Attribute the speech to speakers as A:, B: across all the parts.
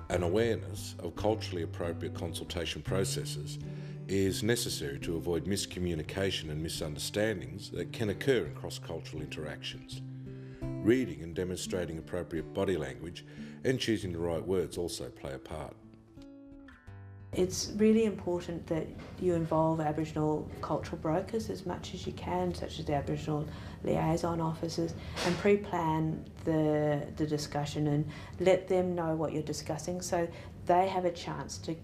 A: An awareness of culturally appropriate consultation processes is necessary to avoid miscommunication and misunderstandings that can occur in cross-cultural interactions. Reading and demonstrating appropriate body language and choosing the right words also play a part.
B: It's really important that you involve Aboriginal cultural brokers as much as you can, such as the Aboriginal liaison officers, and pre-plan the discussion and let them know what you're discussing so they have a chance to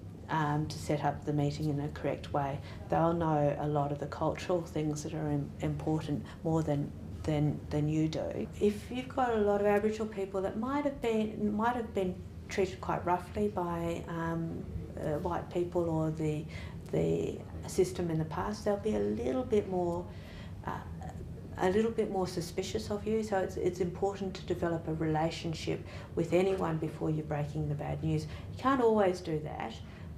B: set up the meeting in a correct way. They'll know a lot of the cultural things that are important more than you do. If you've got a lot of Aboriginal people that might have been treated quite roughly by white people or the system in the past, they'll be a little bit more suspicious of you. So it's important to develop a relationship with anyone before you're breaking the bad news. You can't always do that,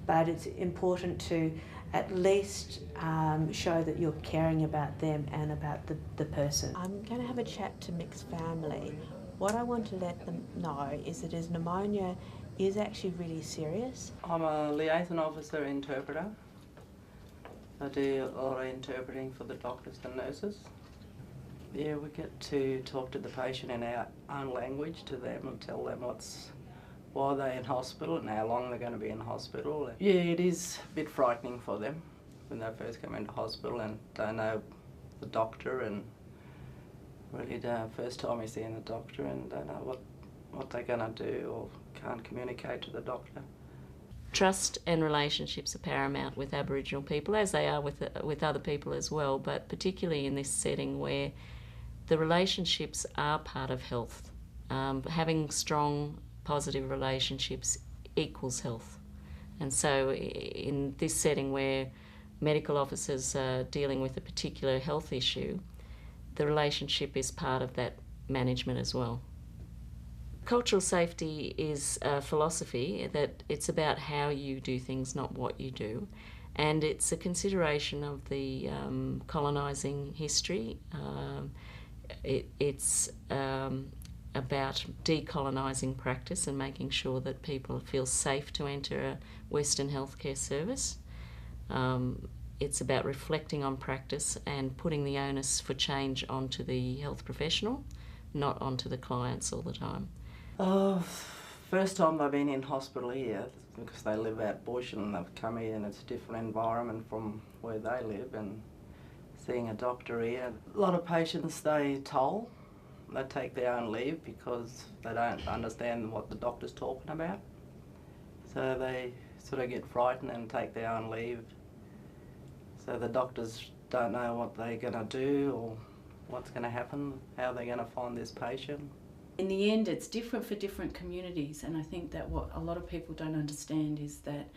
B: but it's important to at least show that you're caring about them and about the person. I'm going to have a chat to mixed family. What I want to let them know is that his pneumonia is actually really serious.
C: I'm a liaison officer interpreter. I do a lot of interpreting for the doctors and nurses. Yeah, we get to talk to the patient in our own language to them and tell them why they're in hospital and how long they're going to be in hospital. Yeah, it is a bit frightening for them when they first come into hospital and don't know the doctor, and really the first time you're seeing the doctor and don't know what they're going to do or can't communicate to the doctor.
D: Trust and relationships are paramount with Aboriginal people, as they are with other people as well, but particularly in this setting where the relationships are part of health. Having strong, positive relationships equals health. And so in this setting where medical officers are dealing with a particular health issue, the relationship is part of that management as well. Cultural safety is a philosophy that it's about how you do things, not what you do. And it's a consideration of the colonising history. It's about decolonising practice and making sure that people feel safe to enter a Western healthcare service. It's about reflecting on practice and putting the onus for change onto the health professional, not onto the clients all the time.
C: First time they've been in hospital here, because they live out bush and they've come here and it's a different environment from where they live, and seeing a doctor here. A lot of patients, they toll. They take their own leave because they don't understand what the doctor's talking about. So they sort of get frightened and take their own leave. So the doctors don't know what they're going to do or what's going to happen, how they're going to find this patient.
E: In the end, it's different for different communities, and I think that what a lot of people don't understand is that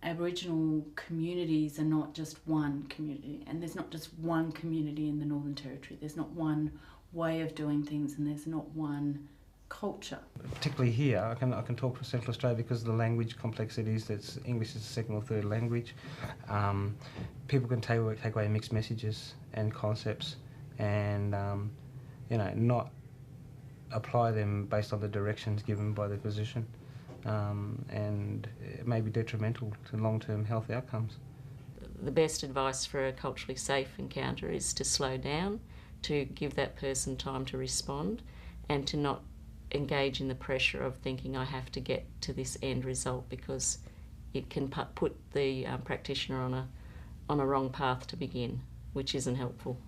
E: Aboriginal communities are not just one community, and there's not just one community in the Northern Territory. There's not one way of doing things, and there's not one culture.
F: Particularly here, I can talk for Central Australia because of the language complexities. That's English is a second or third language. People can take away mixed messages and concepts, and not apply them based on the directions given by the physician, and it may be detrimental to long-term health outcomes.
D: The best advice for a culturally safe encounter is to slow down, to give that person time to respond, and to not engage in the pressure of thinking I have to get to this end result, because it can put the practitioner on a wrong path to begin, which isn't helpful.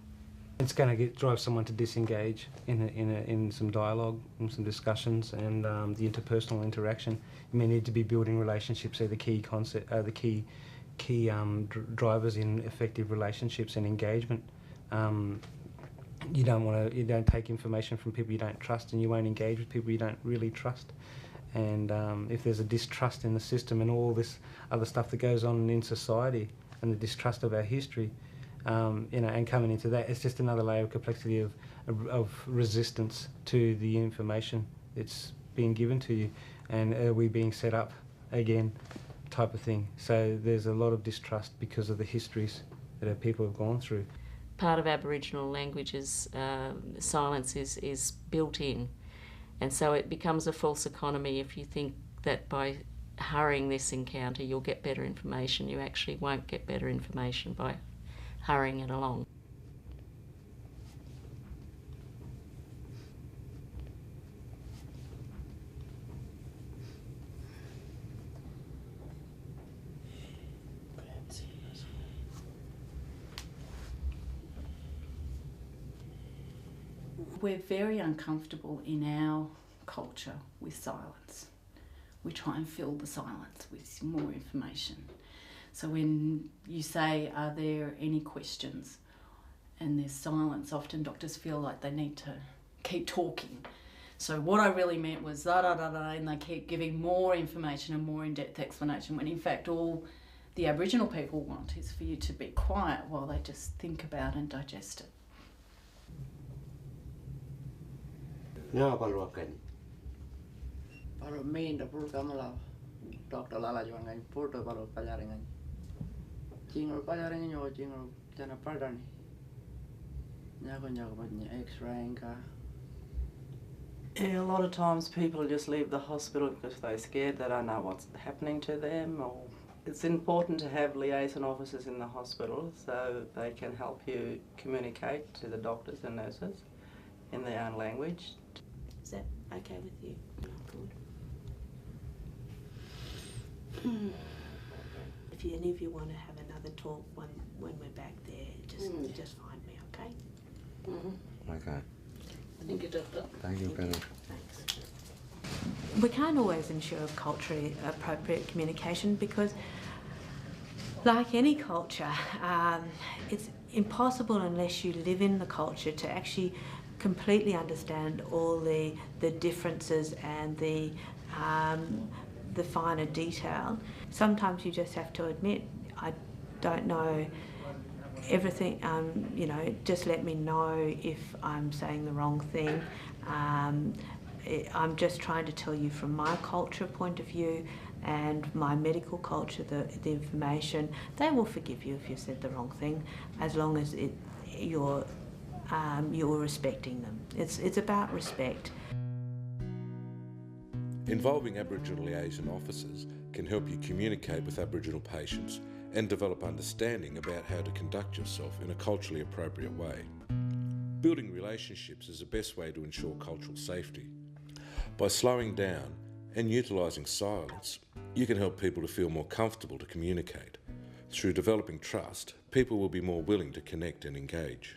F: It's going to drive someone to disengage in some dialogue, in some discussions, and the interpersonal interaction. You may need to be building relationships. Are the key concept, the key drivers in effective relationships and engagement. You don't take information from people you don't trust, and you won't engage with people you don't really trust. And if there's a distrust in the system and all this other stuff that goes on in society, and the distrust of our history, and coming into that, it's just another layer of complexity of resistance to the information that's being given to you, and are we being set up again, type of thing. So there's a lot of distrust because of the histories that our people have gone through.
D: Part of Aboriginal languages, silence is built in, and so it becomes a false economy if you think that by hurrying this encounter you'll get better information. You actually won't get better information by hurrying it along.
E: We're very uncomfortable in our culture with silence. We try and fill the silence with more information. So when you say, are there any questions, and there's silence, often doctors feel like they need to keep talking. So what I really meant was da da da da, and they keep giving more information and more in-depth explanation, when in fact all the Aboriginal people want is for you to be quiet while they just think about and digest it.
C: Paro minda pur kamala Dr. Lala juangan purto paro pajaringan. Jingro pajaringan yo jingro jana pardani. Nyago badnya X-ray ka. Yeah, a lot of times people just leave the hospital because they're scared, they don't know what's happening to them, or it's important to have liaison officers in the hospital so they can help you communicate to the doctors and nurses in their own language.
B: Is that okay with you? Good. If any of you want to have another talk when we're back there, just find me, okay?
A: Okay.
C: Thank you, Doctor.
A: Thank you, Penny.
B: Thanks. We can't always ensure culturally appropriate communication because, like any culture, it's impossible unless you live in the culture to actually completely understand all the differences and the finer detail. Sometimes you just have to admit, I don't know everything, you know, just let me know if I'm saying the wrong thing. I'm just trying to tell you from my culture point of view and my medical culture the information. They will forgive you if you said the wrong thing, as long as you're respecting them. It's about respect.
A: Involving Aboriginal liaison officers can help you communicate with Aboriginal patients and develop understanding about how to conduct yourself in a culturally appropriate way. Building relationships is the best way to ensure cultural safety. By slowing down and utilising silence, you can help people to feel more comfortable to communicate. Through developing trust, people will be more willing to connect and engage.